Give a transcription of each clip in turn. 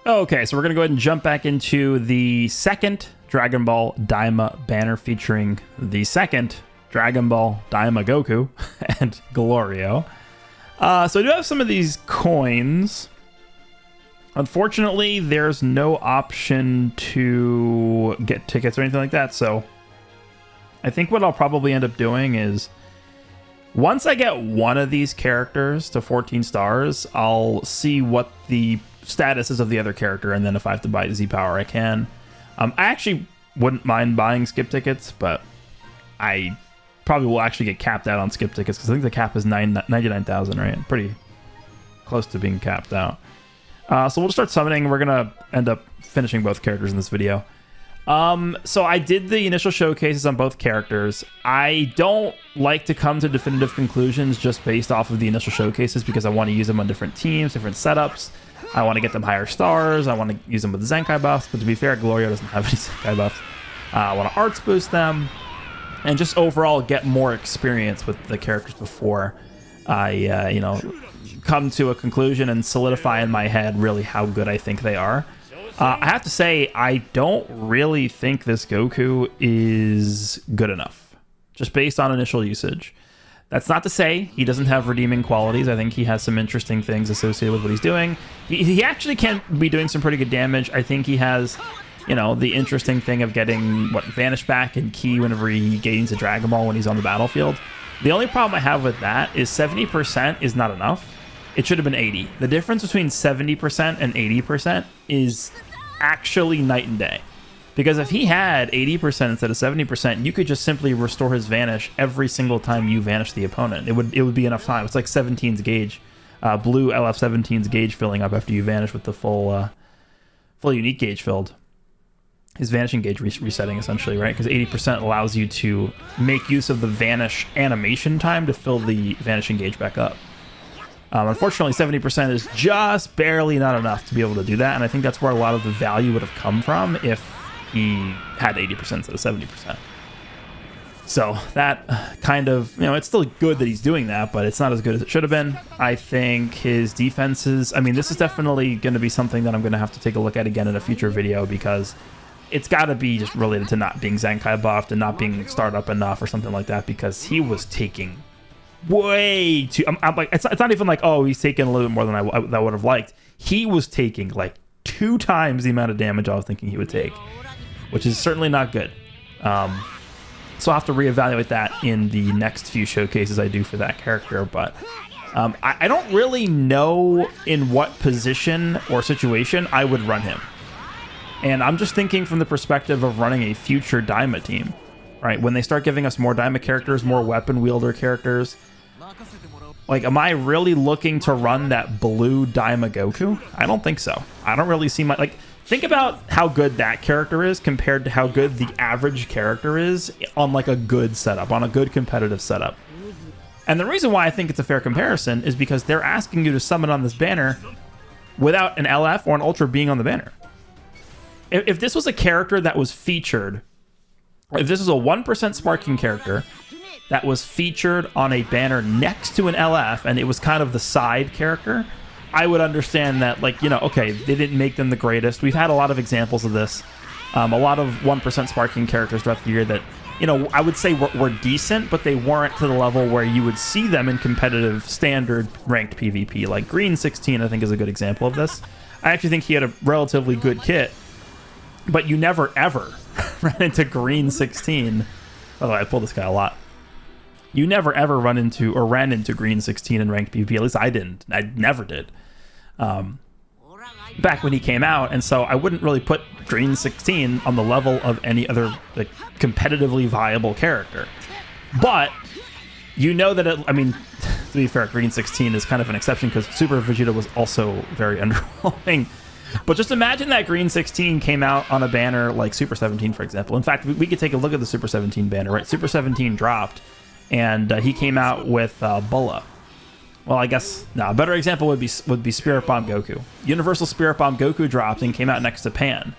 Okay, so we're going to go ahead and jump back into the second Dragon Ball Daima banner featuring the second Dragon Ball Daima Goku and Glorio. So I do have some of these coins. Unfortunately, there's no option to get tickets or anything like that, so I think what I'll probably end up doing is once I get one of these characters to 14 stars, I'll see what the status is of the other character, and then if I have to buy Z Power, I can. I actually wouldn't mind buying skip tickets, but I probably will actually get capped out on skip tickets because I think the cap is 99,000, right? Pretty close to being capped out. So we'll start summoning. We're going to end up finishing both characters in this video. So I did the initial showcases on both characters. I don't like to come to definitive conclusions just based off of the initial showcases because I want to use them on different teams, different setups. I want to get them higher stars. I want to use them with the Zenkai buffs, but to be fair, Glorio doesn't have any Zenkai buffs. I want to arts boost them and just overall get more experience with the characters before I, come to a conclusion and solidify in my head really how good I think they are. I have to say, I don't really think this Goku is good enough, just based on initial usage. That's not to say he doesn't have redeeming qualities. I think he has some interesting things associated with what he's doing. He actually can be doing some pretty good damage. I think he has, the interesting thing of getting, Vanish back and Ki whenever he gains a Dragon Ball when he's on the battlefield. The only problem I have with that is 70% is not enough. It should have been 80. The difference between 70% and 80% is actually night and day. Because if he had 80% instead of 70%, you could just simply restore his Vanish every single time you vanish the opponent. It would be enough time. It's like 17's gauge. Blue LF17's gauge filling up after you vanish with the full unique gauge filled. His vanishing gauge resetting, essentially, right? Because 80% allows you to make use of the vanish animation time to fill the vanishing gauge back up. Unfortunately, 70% is just barely not enough to be able to do that, and I think that's where a lot of the value would have come from if he had 80% instead of 70%. So that kind of, it's still good that he's doing that, but it's not as good as it should have been. I think his defenses, this is definitely going to be something that I'm going to have to take a look at again in a future video because it's got to be just related to not being Zenkai buffed and not being startup enough or something like that because he was taking way too. I'm like, it's not even like, oh, he's taking a little bit more than I would have liked. He was taking like 2 times the amount of damage I was thinking he would take, which is certainly not good. So I'll have to reevaluate that in the next few showcases I do for that character. But I don't really know in what position or situation I would run him. And I'm just thinking from the perspective of running a future Daima team, right? When they start giving us more Daima characters, more weapon wielder characters, like, am I really looking to run that blue Daima Goku? I don't think so. I don't really see think about how good that character is compared to how good the average character is on like a good setup, on a good competitive setup. And the reason why I think it's a fair comparison is because they're asking you to summon on this banner without an LF or an Ultra being on the banner. If this was a character that was featured, if this was a 1% sparking character that was featured on a banner next to an LF and it was kind of the side character, I would understand that, okay, they didn't make them the greatest. We've had a lot of examples of this. A lot of 1% sparking characters throughout the year that, I would say were decent, but they weren't to the level where you would see them in competitive standard ranked PvP. Like Green 16, I think, is a good example of this. I actually think he had a relatively good kit, but you never, ever ran into Green 16. By the way, I pulled this guy a lot. You never, ever ran into Green 16 in ranked PvP. At least I didn't. I never did. Back when he came out, and so I wouldn't really put Green 16 on the level of any other competitively viable character. But that to be fair, Green 16 is kind of an exception because Super Vegeta was also very underwhelming. But just imagine that Green 16 came out on a banner like Super 17, for example. In fact, we could take a look at the Super 17 banner, right? Super 17 dropped, and he came out with Bulla. Well, I guess a better example would be Spirit Bomb Goku. Universal Spirit Bomb Goku dropped and came out next to Pan.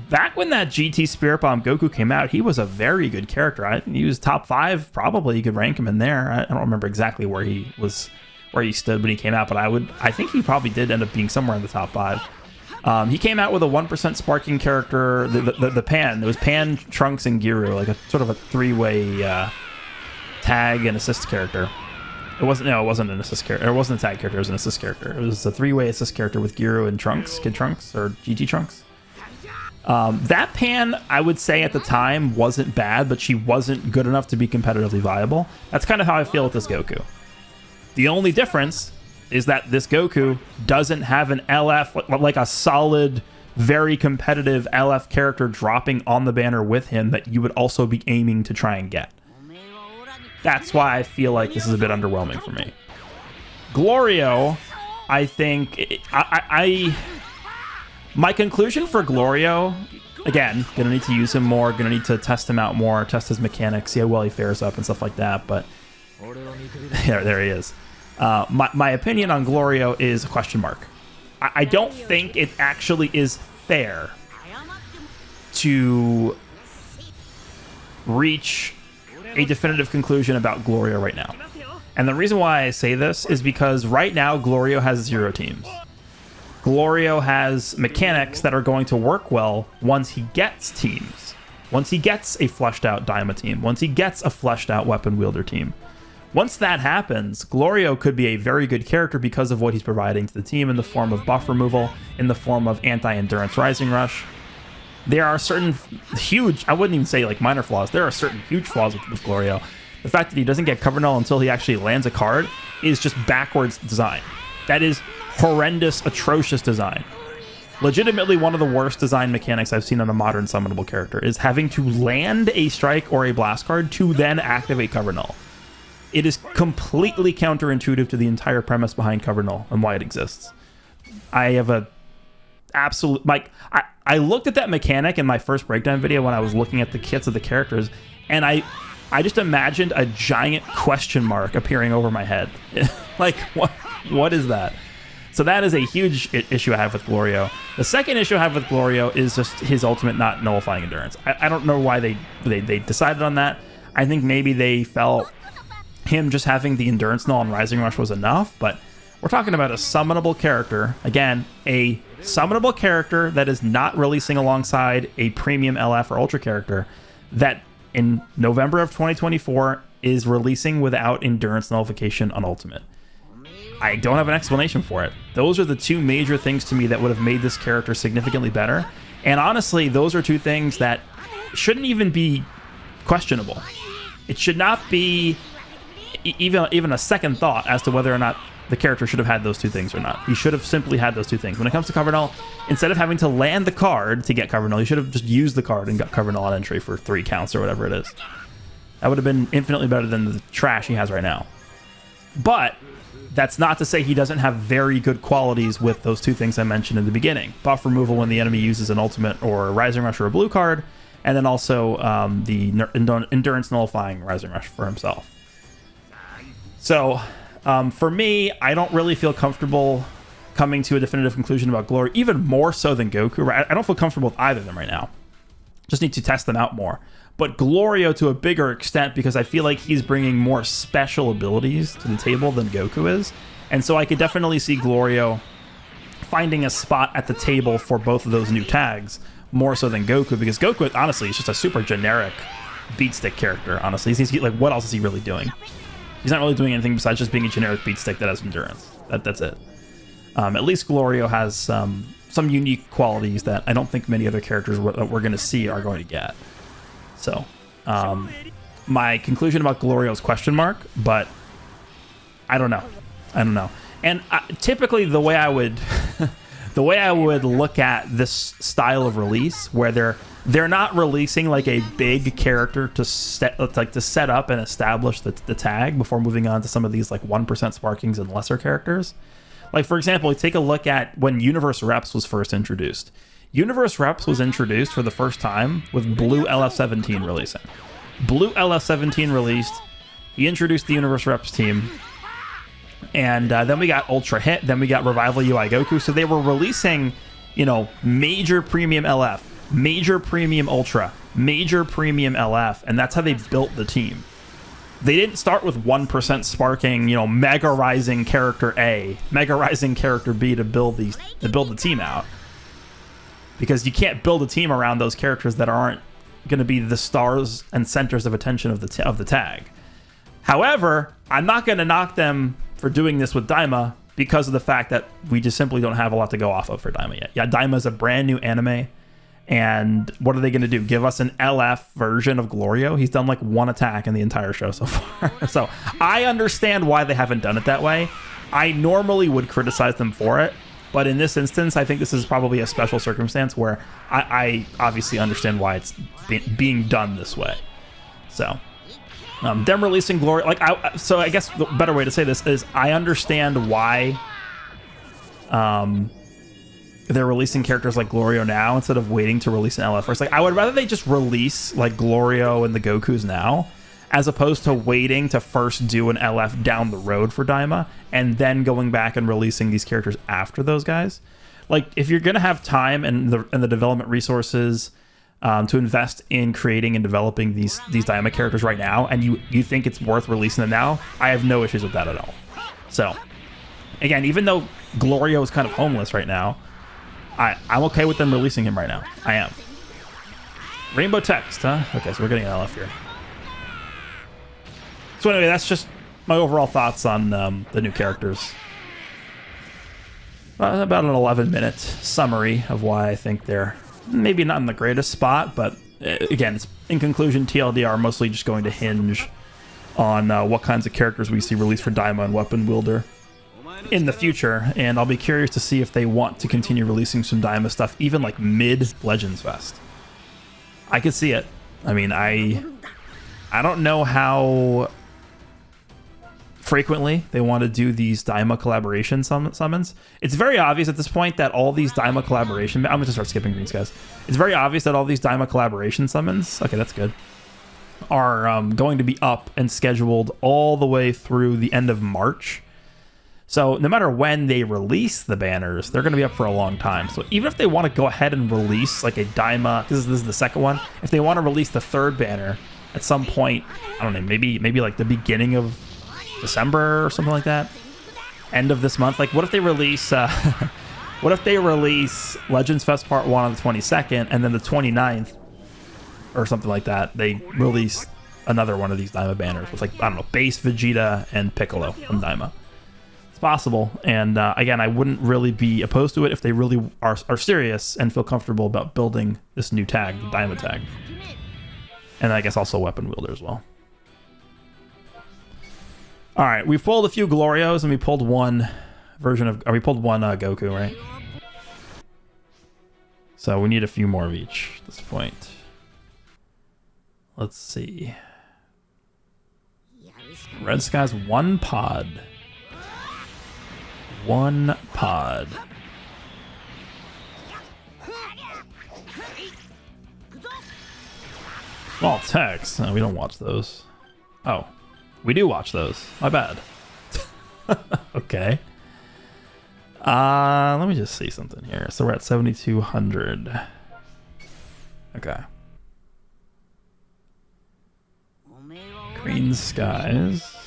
Back when that GT Spirit Bomb Goku came out, he was a very good character. He was top 5, probably. You could rank him in there. I don't remember exactly where he stood when he came out, but I think he probably did end up being somewhere in the top 5. He came out with a 1% sparking character, the Pan. It was Pan, Trunks, and Giru, like a sort of a three-way tag and assist character. It wasn't an assist character. It wasn't a tag character. It was an assist character. It was a three-way assist character with Giru and Trunks, Kid Trunks or GT Trunks. That Pan, I would say at the time, wasn't bad, but she wasn't good enough to be competitively viable. That's kind of how I feel with this Goku. The only difference is that this Goku doesn't have an LF, like a solid, very competitive LF character dropping on the banner with him that you would also be aiming to try and get. That's why I feel like this is a bit underwhelming for me. Glorio, I think... my conclusion for Glorio, again, gonna need to use him more, gonna need to test him out more, test his mechanics, see how well he fares up and stuff like that, but... yeah, there he is. My opinion on Glorio is a question mark. I don't think it actually is fair to reach a definitive conclusion about Glorio right now. And the reason why I say this is because right now Glorio has 0 teams. Glorio has mechanics that are going to work well once he gets teams. Once he gets a fleshed out Daima team. Once he gets a fleshed out weapon wielder team. Once that happens, Glorio could be a very good character because of what he's providing to the team in the form of buff removal, in the form of anti-endurance rising rush. There are certain huge, I wouldn't even say like minor flaws, there are certain huge flaws with Glorio. The fact that he doesn't get cover null until he actually lands a card is just backwards design. That is horrendous, atrocious design. Legitimately one of the worst design mechanics I've seen on a modern summonable character is having to land a strike or a blast card to then activate cover null. It is completely counterintuitive to the entire premise behind cover null and why it exists. I have a absolute, like, I looked at that mechanic in my first breakdown video when I was looking at the kits of the characters, and I just imagined a giant question mark appearing over my head. Like, what is that? So that is a huge issue I have with Glorio. The second issue I have with Glorio is just his ultimate not nullifying endurance. I don't know why they decided on that. I think maybe they felt him just having the endurance null and rising rush was enough, but we're talking about a summonable character. Again, a summonable character that is not releasing alongside a premium LF or ultra character that in November of 2024 is releasing without endurance nullification on ultimate. I don't have an explanation for it. Those are the two major things to me that would have made this character significantly better. And honestly, those are two things that shouldn't even be questionable. It should not be even a second thought as to whether or not the character should have had those two things or not. He should have simply had those two things. When it comes to cover null, instead of having to land the card to get cover null, you should have just used the card and got cover null on entry for 3 counts or whatever it is. That would have been infinitely better than the trash he has right now. But that's not to say he doesn't have very good qualities with those two things I mentioned in the beginning. Buff removal when the enemy uses an ultimate or a rising rush or a blue card, and then also the endurance nullifying rising rush for himself. So, for me, I don't really feel comfortable coming to a definitive conclusion about Glory, even more so than Goku. Right? I don't feel comfortable with either of them right now. Just need to test them out more. But Glorio to a bigger extent, because I feel like he's bringing more special abilities to the table than Goku is. And so I could definitely see Glorio finding a spot at the table for both of those new tags, more so than Goku, because Goku, honestly, is just a super generic beat stick character, honestly. He's like, what else is he really doing? He's not really doing anything besides just being a generic beat stick that has endurance. That's it. At least Glorio has some unique qualities that I don't think many other characters that we're going to see are going to get. So, my conclusion about Glorio is question mark, but I don't know. And typically, the way I would look at this style of release, where they're not releasing like a big character to set up and establish the tag before moving on to some of these like 1% sparkings and lesser characters. Like, for example, take a look at when Universe Reps was first introduced. Universe Reps was introduced for the first time with Blue LF17 releasing. Blue LF17 released, he introduced the Universe Reps team, and then we got Ultra Hit, then we got Revival UI Goku, so they were releasing, major premium LF, major premium Ultra, major premium LF, and that's how they built the team. They didn't start with 1% sparking, Mega Rising character A, Mega Rising character B to build the team out. because you can't build a team around those characters that aren't going to be the stars and centers of attention of the tag. However, I'm not going to knock them for doing this with Daima because of the fact that we just simply don't have a lot to go off of for Daima yet. Yeah, Daima is a brand new anime, and what are they going to do? Give us an LF version of Glorio? He's done like one attack in the entire show so far. So I understand why they haven't done it that way. I normally would criticize them for it, but in this instance, I think this is probably a special circumstance where I obviously understand why it's being done this way. So them releasing Glorio, so I guess the better way to say this is I understand why they're releasing characters like Glorio now instead of waiting to release an LF first. Like, I would rather they just release like Glorio and the Gokus now, as opposed to waiting to first do an LF down the road for Daima and then going back and releasing these characters after those guys. Like, if you're gonna have time and the development resources to invest in creating and developing these Daima characters right now, and you think it's worth releasing them now, I have no issues with that at all. So, again, even though Glorio is kind of homeless right now, I'm okay with them releasing him right now. I am. Rainbow text, huh? Okay, so we're getting an LF here. So anyway, that's just my overall thoughts on the new characters. About an 11-minute summary of why I think they're maybe not in the greatest spot, but again, it's, in conclusion, TLDR mostly just going to hinge on what kinds of characters we see released for Daima and Weapon Wielder in the future, and I'll be curious to see if they want to continue releasing some Daima stuff, even like mid Legends Fest. I could see it. I mean, I don't know how frequently they want to do these Daima collaboration summons. It's very obvious at this point that all these Daima collaboration... I'm going to start skipping green skies. It's very obvious that all these Daima collaboration summons... Okay, that's good. Are going to be up and scheduled all the way through the end of March. So no matter when they release the banners, they're going to be up for a long time. So even if they want to go ahead and release like a Daima... This is the second one. If they want to release the third banner at some point, I don't know, maybe like the beginning of December or something like that, end of this month. Like, what if they release Legends Fest Part 1 on the 22nd, and then the 29th or something like that, they release another one of these Daima banners with, like, I don't know, base Vegeta and Piccolo from Daima. It's possible, and again, I wouldn't really be opposed to it if they really are serious and feel comfortable about building this new tag, the Daima tag. And I guess also Weapon Wielder as well. All right, we've pulled a few Glorios, and we pulled one version of... we pulled one Goku, right? So we need a few more of each at this point. Let's see. Red Sky's one pod. One pod. Small text. No, we don't watch those. Oh. We do watch those. My bad. Okay. Let me just see something here. So we're at 7,200. Okay. Green Skies.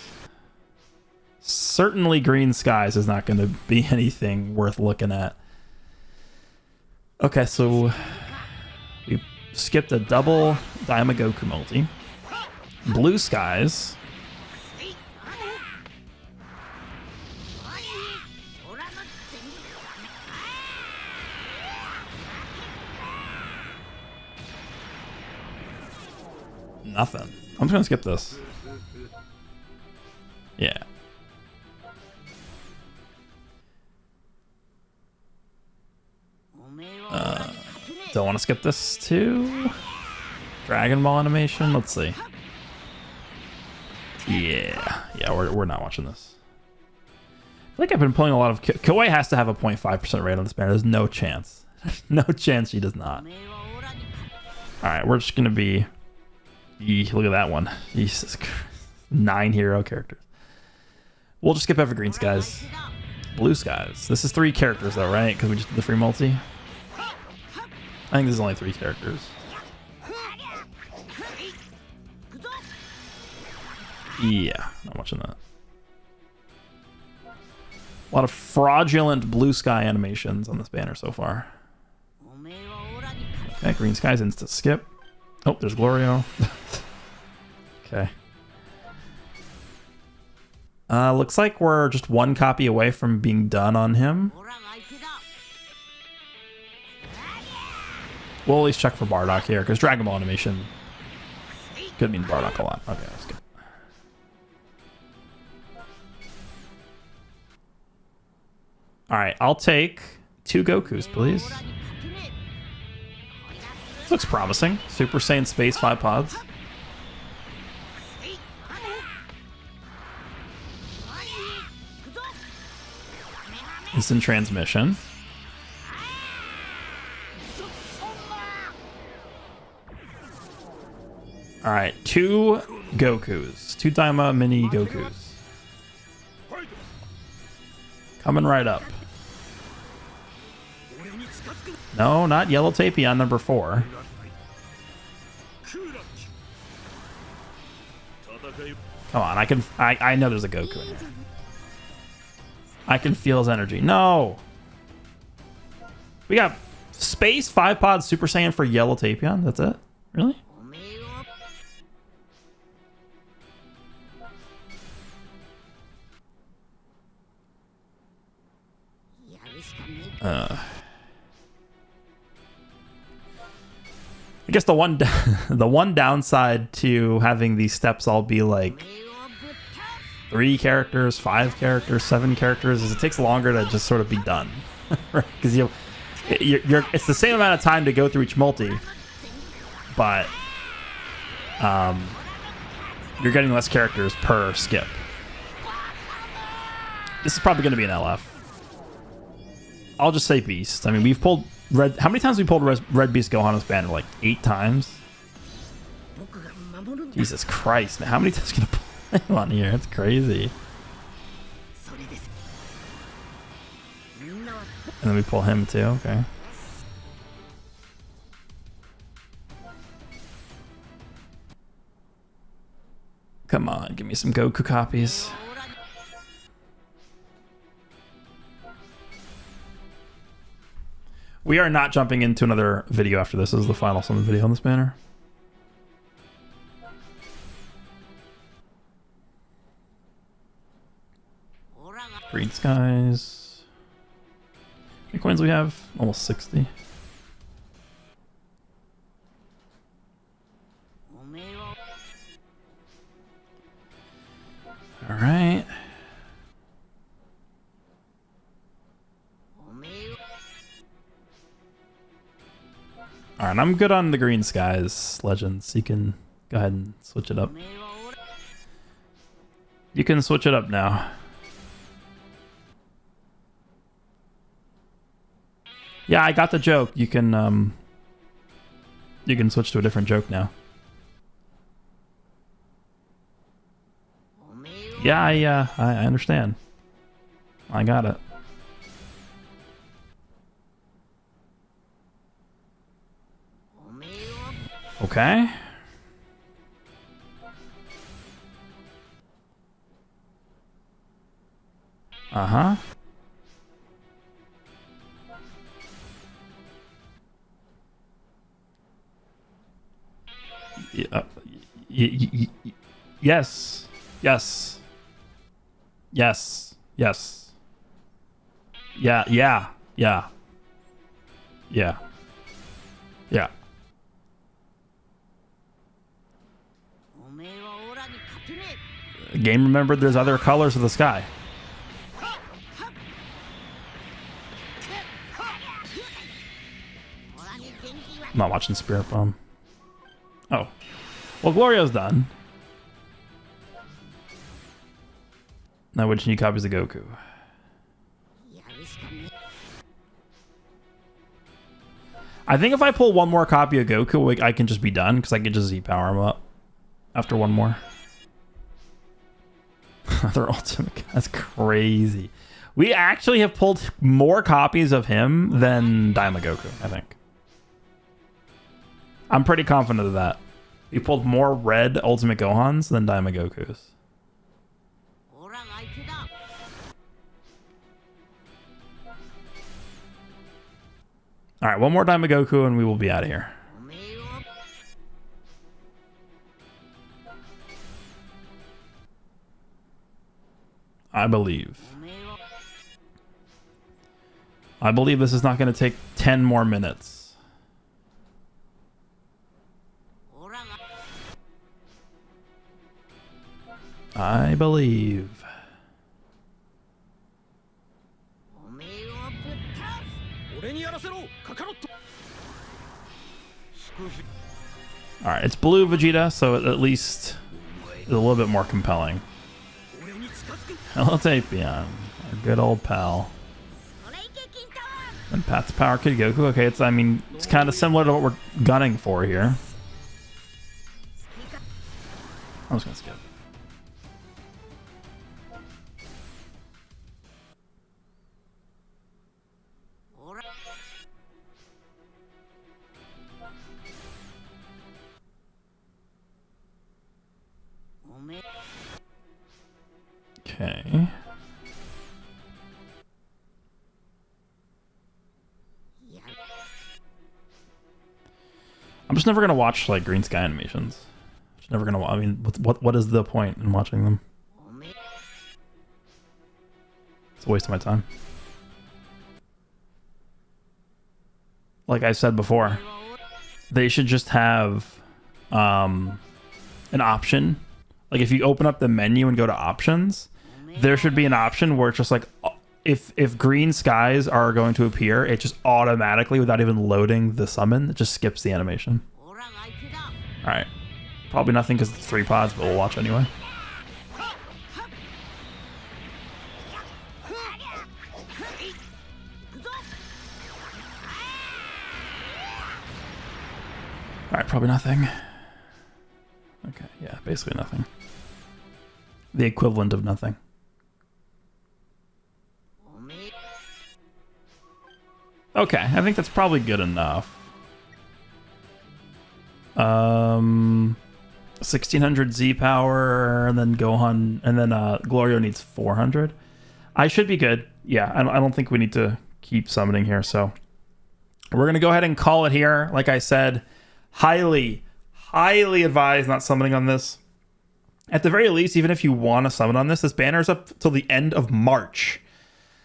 Certainly Green Skies is not going to be anything worth looking at. Okay, so we skipped a double Daima Goku multi. Blue Skies. Nothing. I'm just gonna skip this. Yeah. Don't want to skip this too. Dragon Ball animation. Let's see. Yeah, we're not watching this. I feel like I've been pulling a lot of... Kawaii has to have a 0.5% rate on this banner. There's no chance. No chance she does not. Alright, we're just gonna be... Look at that one. Jesus Christ. 9 hero characters. We'll just skip Evergreen Skies. Blue Skies. This is 3 characters though, right? Because we just did the free multi. I think this is only 3 characters. Yeah, not watching that. A lot of fraudulent blue sky animations on this banner so far. Okay, green skies insta skip. Oh, there's Glorio. Okay. Looks like we're just one copy away from being done on him. We'll at least check for Bardock here, because Dragon Ball animation could mean Bardock a lot. Okay, that's good. Alright, I'll take 2 Gokus, please. This looks promising. Super Saiyan Space 5 pods. Instant transmission. Alright, 2 Gokus. 2 Daima mini Gokus. Coming right up. No, not Yellow Tapion number 4. Come on, I know there's a Goku in here. I can feel his energy. No! We got Space 5 Pod Super Saiyan for Yellow Tapion? That's it? Really? I guess the one downside to having these steps all be like 3 characters, 5 characters, 7 characters is it takes longer to just sort of be done, right? Because it's the same amount of time to go through each multi, but you're getting less characters per skip. This is probably going to be an LF. I'll just say Beast. I mean, we've pulled Red. How many times have we pulled Red Beast Gohan as banner? Like 8 times? Jesus Christ, man. How many times can I pull him on here? It's crazy. And then we pull him too. Okay. Come on, give me some Goku copies. We are not jumping into another video after this. This is the final summon video on this banner. Green skies. How many coins we have? Almost 60. All right. All right, I'm good on the green skies, Legends. You can go ahead and switch it up. You can switch it up now. Yeah, I got the joke. You can switch to a different joke now. Yeah, I understand. I got it. Okay. Uh-huh. Yes. Yes. Yes. Yes. Yeah. Yeah. Yeah. Yeah. Yeah. Game remembered there's other colors of the sky. I'm not watching Spirit Bomb. Oh. Well, Glorio's done. Now which new copies of Goku? I think if I pull one more copy of Goku, I can just be done, because I can just Z-power him up after one more. Their ultimate. That's crazy. We actually have pulled more copies of him than Daima Goku, I think. I'm pretty confident of that. We pulled more red Ultimate Gohans than Daima Gokus. All right, one more Daima Goku and we will be out of here. I believe this is not going to take 10 more minutes. I believe. All right, it's blue Vegeta, so at least it's a little bit more compelling. Hello, Tapion, our good old pal. And Pat's Power Kid Goku. Okay, I mean, it's kind of similar to what we're gunning for here. I'm just gonna skip. Okay. I'm just never gonna watch like Green Sky animations. Just never gonna. I mean, what is the point in watching them? It's a waste of my time. Like I said before, they should just have an option. Like if you open up the menu and go to options, there should be an option where it's just like if green skies are going to appear, it just automatically, without even loading the summon, it just skips the animation. All right, probably nothing because it's 3 pods, but we'll watch anyway. All right, probably nothing. Okay, yeah, basically nothing. The equivalent of nothing. Okay, I think that's probably good enough. 1600 Z power, and then Gohan, and then Glorio needs 400. I should be good. Yeah, I don't think we need to keep summoning here, so we're gonna go ahead and call it here. Like I said, highly advise not summoning on this. At the very least, even if you want to summon on this banner is up till the end of March.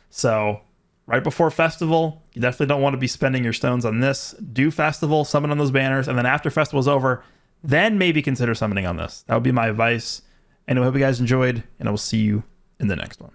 So right before Festival, you definitely don't want to be spending your stones on this. Do Festival, summon on those banners, and then after Festival's over, then maybe consider summoning on this. That would be my advice. Anyway, I hope you guys enjoyed, and I will see you in the next one.